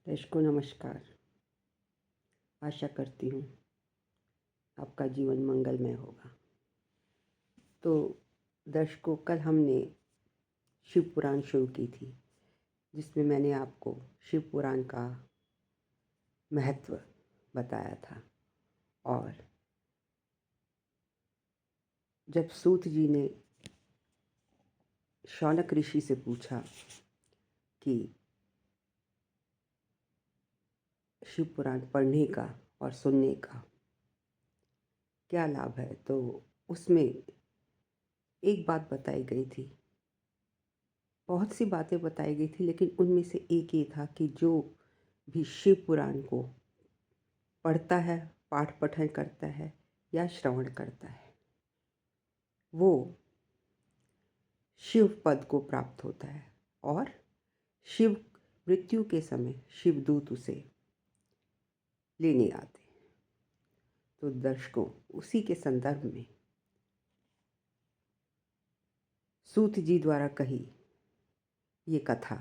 दर्शकों नमस्कार। आशा करती हूँ आपका जीवन मंगलमय होगा। तो दर्शकों, कल हमने शिव पुराण शुरू की थी, जिसमें मैंने आपको शिव पुराण का महत्व बताया था। और जब सूत जी ने शौनक ऋषि से पूछा कि शिव पुराण पढ़ने का और सुनने का क्या लाभ है, तो उसमें एक बात बताई गई थी। बहुत सी बातें बताई गई थी, लेकिन उनमें से एक ये था कि जो भी शिव पुराण को पढ़ता है, पाठ पठन करता है या श्रवण करता है, वो शिव पद को प्राप्त होता है। और शिव मृत्यु के समय शिवदूत उसे लेने आते हैं। तो दर्शकों, उसी के संदर्भ में सूत जी द्वारा कही ये कथा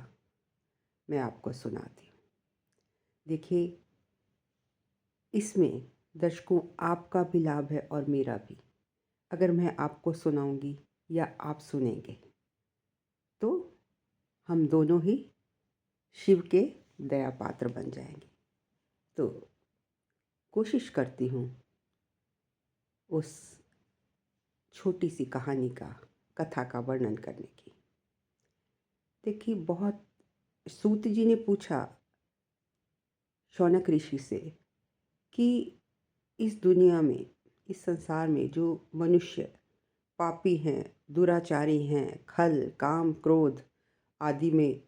मैं आपको सुनाती हूँ। देखिए, इसमें दर्शकों आपका भी लाभ है और मेरा भी। अगर मैं आपको सुनाऊंगी या आप सुनेंगे तो हम दोनों ही शिव के दया पात्र बन जाएंगे। तो कोशिश करती हूँ उस छोटी सी कहानी का, कथा का वर्णन करने की। देखिए, बहुत सूत जी ने पूछा शौनक ऋषि से कि इस दुनिया में, इस संसार में जो मनुष्य पापी हैं, दुराचारी हैं, खल, काम, क्रोध आदि में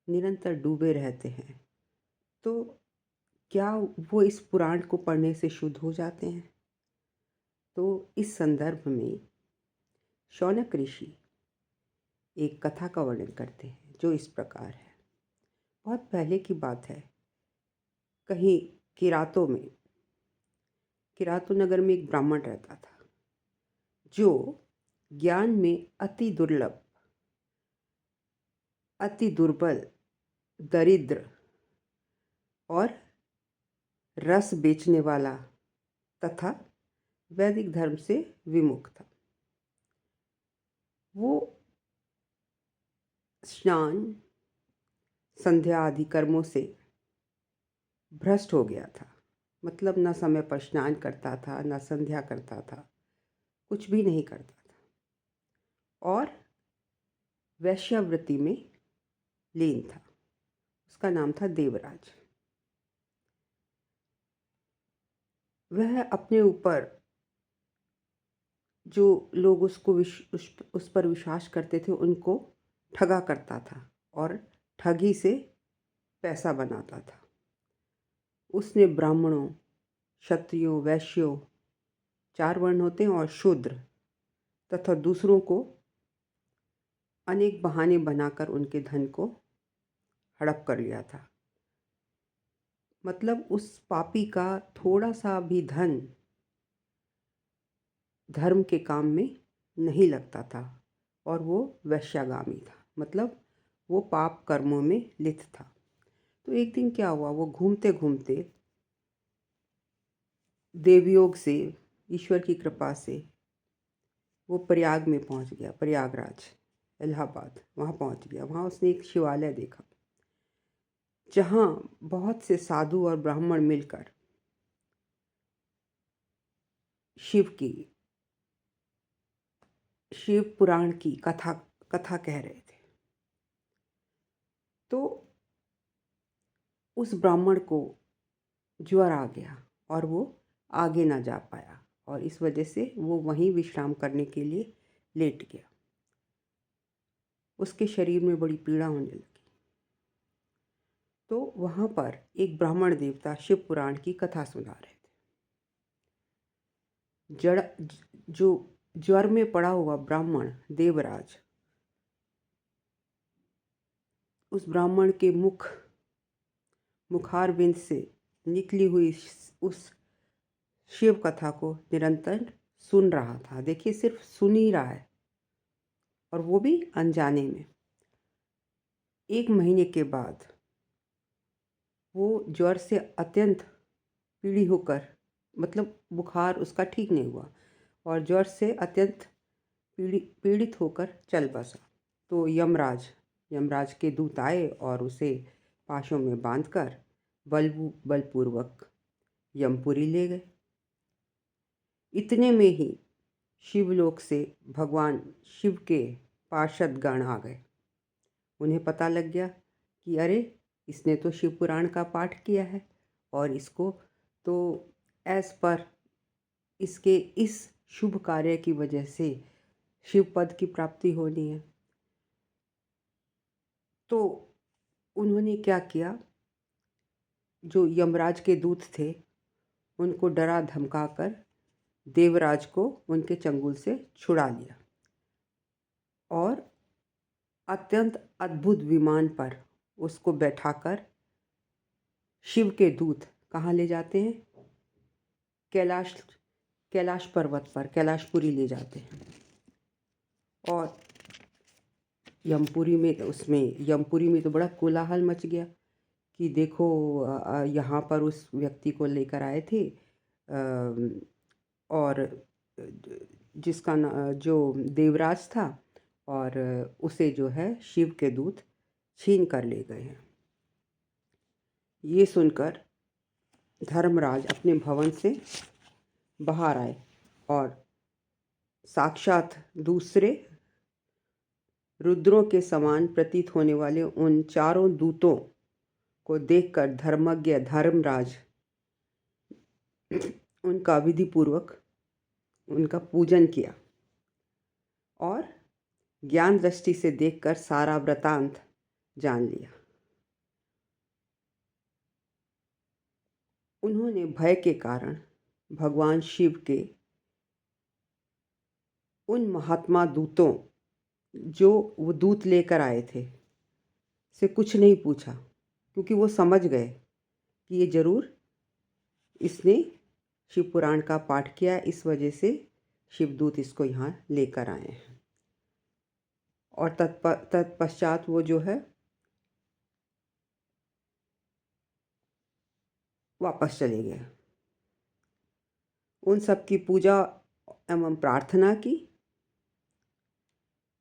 निरंतर डूबे रहते हैं, तो क्या वो इस पुराण को पढ़ने से शुद्ध हो जाते हैं? तो इस संदर्भ में शौनक ऋषि एक कथा का वर्णन करते हैं जो इस प्रकार है। बहुत पहले की बात है, कहीं किरातों नगर में एक ब्राह्मण रहता था, जो ज्ञान में अति दुर्लभ, अति दुर्बल, दरिद्र और रस बेचने वाला तथा वैदिक धर्म से विमुख था। वो स्नान, संध्या आदि कर्मों से भ्रष्ट हो गया था। मतलब न समय पर स्नान करता था, न संध्या करता था, कुछ भी नहीं करता था और वैश्यावृत्ति में लीन था। उसका नाम था देवराज। वह अपने ऊपर जो लोग उस पर विश्वास करते थे उनको ठगा करता था और ठगी से पैसा बनाता था। उसने ब्राह्मणों, क्षत्रियों, वैश्यों, 4 वर्ण होते हैं, और शूद्र तथा दूसरों को अनेक बहाने बनाकर उनके धन को हड़प कर लिया था। मतलब उस पापी का थोड़ा सा भी धन धर्म के काम में नहीं लगता था और वो वैश्यागामी था। मतलब वो पाप कर्मों में लिप्त था। तो एक दिन क्या हुआ, वो घूमते घूमते देवयोग से, ईश्वर की कृपा से वो प्रयाग में पहुंच गया। प्रयागराज, इलाहाबाद, वहाँ पहुंच गया। वहाँ उसने एक शिवालय देखा, जहाँ बहुत से साधु और ब्राह्मण मिलकर शिव पुराण की कथा कह रहे थे। तो उस ब्राह्मण को ज्वर आ गया और वो आगे ना जा पाया, और इस वजह से वो वहीं विश्राम करने के लिए लेट गया। उसके शरीर में बड़ी पीड़ा होने लगी। तो वहाँ पर एक ब्राह्मण देवता शिव पुराण की कथा सुना रहे थे। जो ज्वर में पड़ा हुआ ब्राह्मण देवराज, उस ब्राह्मण के मुखारविंद से निकली हुई उस शिव कथा को निरंतर सुन रहा था। देखिए, सिर्फ सुन ही रहा है, और वो भी अनजाने में। 1 महीने के बाद वो ज्वर से अत्यंत पीड़ी होकर, मतलब बुखार उसका ठीक नहीं हुआ और ज्वर से अत्यंत पीड़ित होकर चल बसा। तो यमराज के दूत आए और उसे पाशों में बांधकर बलपूर्वक यमपुरी ले गए। इतने में ही शिवलोक से भगवान शिव के पार्षद गण आ गए। उन्हें पता लग गया कि अरे, इसने तो शिव पुराण का पाठ किया है और इसको तो एज पर इसके इस शुभ कार्य की वजह से शिव पद की प्राप्ति होनी है। तो उन्होंने क्या किया, जो यमराज के दूत थे उनको डरा धमकाकर देवराज को उनके चंगुल से छुड़ा लिया और अत्यंत अद्भुत विमान पर उसको बैठाकर शिव के दूत कहाँ ले जाते हैं, कैलाश पर्वत पर कैलाशपुरी ले जाते हैं। और यमपुरी में तो बड़ा कोलाहल मच गया कि देखो, यहाँ पर उस व्यक्ति को लेकर आए थे और जिसका जो देवराज था, और उसे जो है शिव के दूत छीन कर ले गए हैं। ये सुनकर धर्मराज अपने भवन से बाहर आए और साक्षात दूसरे रुद्रों के समान प्रतीत होने वाले उन चारों दूतों को देखकर धर्मज्ञ धर्मराज उनका विधिपूर्वक उनका पूजन किया और ज्ञान दृष्टि से देखकर सारा वृतांत जान लिया। उन्होंने भय के कारण भगवान शिव के उन महात्मा दूतों, जो वो दूत लेकर आए थे, से कुछ नहीं पूछा, क्योंकि वो समझ गए कि ये जरूर इसने शिव पुराण का पाठ किया, इस वजह से शिवदूत इसको यहाँ लेकर आए हैं। और तत्पश्चात वो जो है वापस चले गए। उन सब की पूजा एवं प्रार्थना की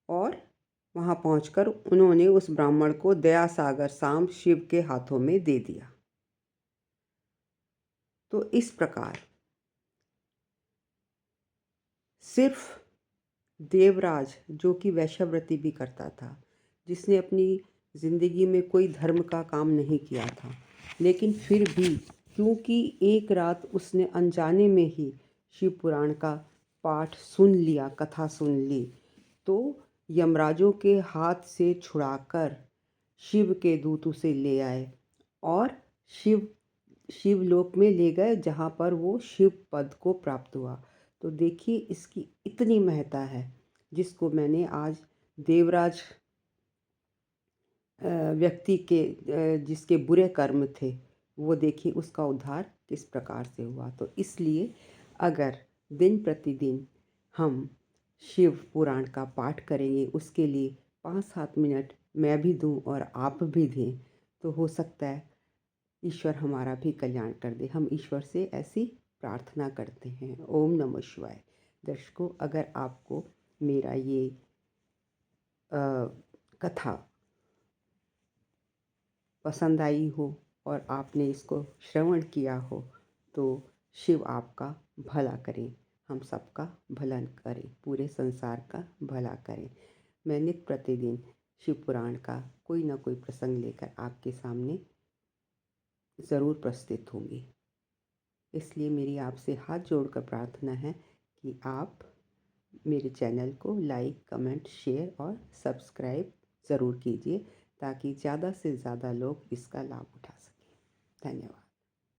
और वहाँ पहुंचकर उन्होंने उस ब्राह्मण को दया सागर शाम शिव के हाथों में दे दिया। तो इस प्रकार सिर्फ देवराज, जो कि वैश्यव्रती भी करता था, जिसने अपनी जिंदगी में कोई धर्म का काम नहीं किया था, लेकिन फिर भी क्योंकि एक रात उसने अनजाने में ही शिव पुराण का पाठ सुन लिया, कथा सुन ली, तो यमराजों के हाथ से छुड़ाकर शिव के दूत उसे ले आए और शिवलोक में ले गए, जहाँ पर वो शिव पद को प्राप्त हुआ। तो देखिए, इसकी इतनी महत्ता है, जिसको मैंने आज देवराज व्यक्ति के जिसके बुरे कर्म थे, वो देखिए उसका उद्धार किस प्रकार से हुआ। तो इसलिए अगर दिन प्रतिदिन हम शिव पुराण का पाठ करेंगे, उसके लिए 5-7 मिनट मैं भी दूं और आप भी दें, तो हो सकता है ईश्वर हमारा भी कल्याण कर दे। हम ईश्वर से ऐसी प्रार्थना करते हैं। ओम नमः शिवाय। दर्शकों, अगर आपको मेरा ये कथा पसंद आई हो और आपने इसको श्रवण किया हो, तो शिव आपका भला करें, हम सबका भला करें, पूरे संसार का भला करें। मैं नित्य प्रतिदिन शिव पुराण का कोई ना कोई प्रसंग लेकर आपके सामने ज़रूर प्रस्तुत होंगी। इसलिए मेरी आपसे हाथ जोड़कर प्रार्थना है कि आप मेरे चैनल को लाइक, कमेंट, शेयर और सब्सक्राइब ज़रूर कीजिए, ताकि ज़्यादा से ज़्यादा लोग इसका लाभ उठा सकें। धन्यवाद।